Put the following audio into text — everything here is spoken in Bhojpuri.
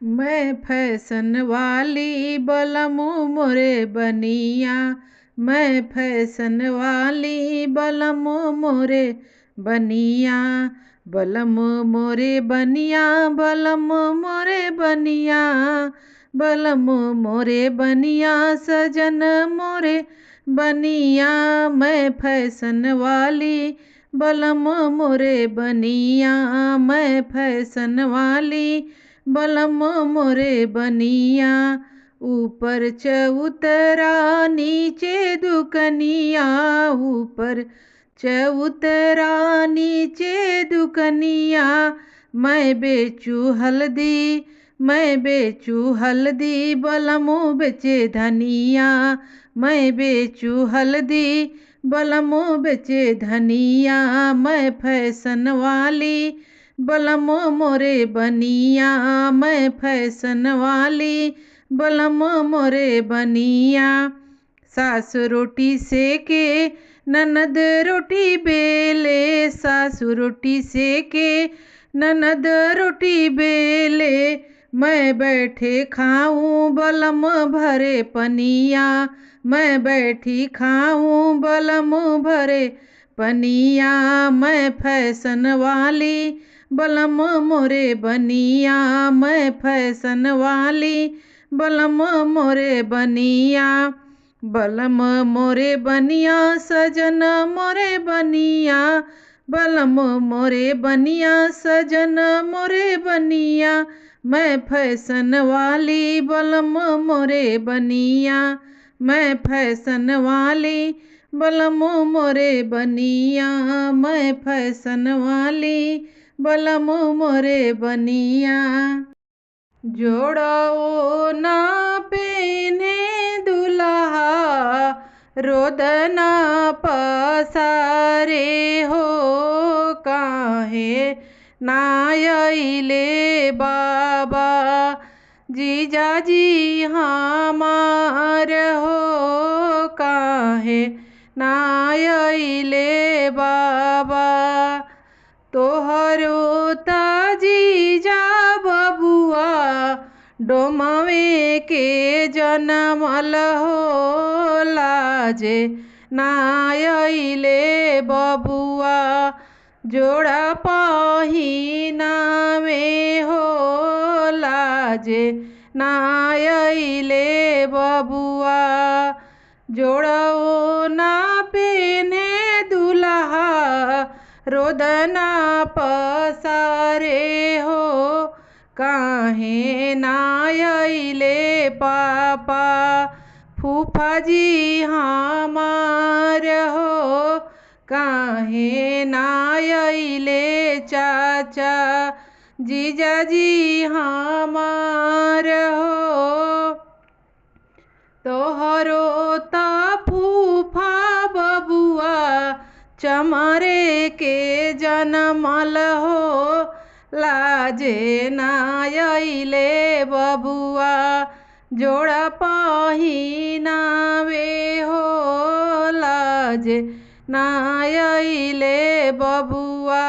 मैं फैशन वाली बलमु मोरे बनिया। मैं फैशन वाली बलमु मोरे बनिया। बलम मोरे बनिया, बलम मोरे बनिया, बलम मोरे बनिया, सजन मोरे बनिया। मैं फैशन वाली बलम मोरे बनिया। मैं फैशन वाली बलम मोरे बनिया। ऊपर चौतरा नीचे दुकनिया, ऊपर चौतरा नीचे दुकनिया। मैं बेचू हल्दी, मैं बेचू हल्दी, बलमु बेचे धनिया। मैं बेचू हल्दी, बलमु बेचे धनिया। मैं फैशन वाली बलम मोरे बनिया। मैं फैशन वाली बलम मोरे बनिया। सास रोटी सेके ननद रोटी बेले, सासु रोटी सेके ननद रोटी बेले। मैं बैठे खाऊं बलम भरे पनिया। मैं बैठी खाऊं बलम भरे पनिया। मैं फैशन वाली बलम मोरे बनिया। मैं फैशन वाली बलम मोरे बनिया। बलम मोरे बनिया, सजन मोरे बनिया। बलम मोरे बनिया, सजन मोरे बनिया। मैं फैशन वाली बलम मोरे बनिया। मैं फैशन वाली बलम मोरे बनिया। मैं फैशन वाली बलम मोरे बनिया। जोड़ो ना पेने दुल्हा, रोदना पसारे हो। काहे नायले बाबा जीजाजी हमार हो। काहे नायले बाबा तोहरो ताजीजा बबुआ डोमवे के जनमल हो। लाजे नायले बबुआ जोड़ा पहिनावे हो। लाजे नायले बबुआ जोड़ो ना पेने दुल्हा, रोदना पसारे हो। काहे नायले पापा फूफा जी हमार हो। काहे नायले चाचा जीजाजी हमार हो। तोहरो ता फूफा बबुआ चमरे के जनमल हो। लाजे नायले बबुआ जोड़ा पहिनावे हो। लाजे नायले बबुआ।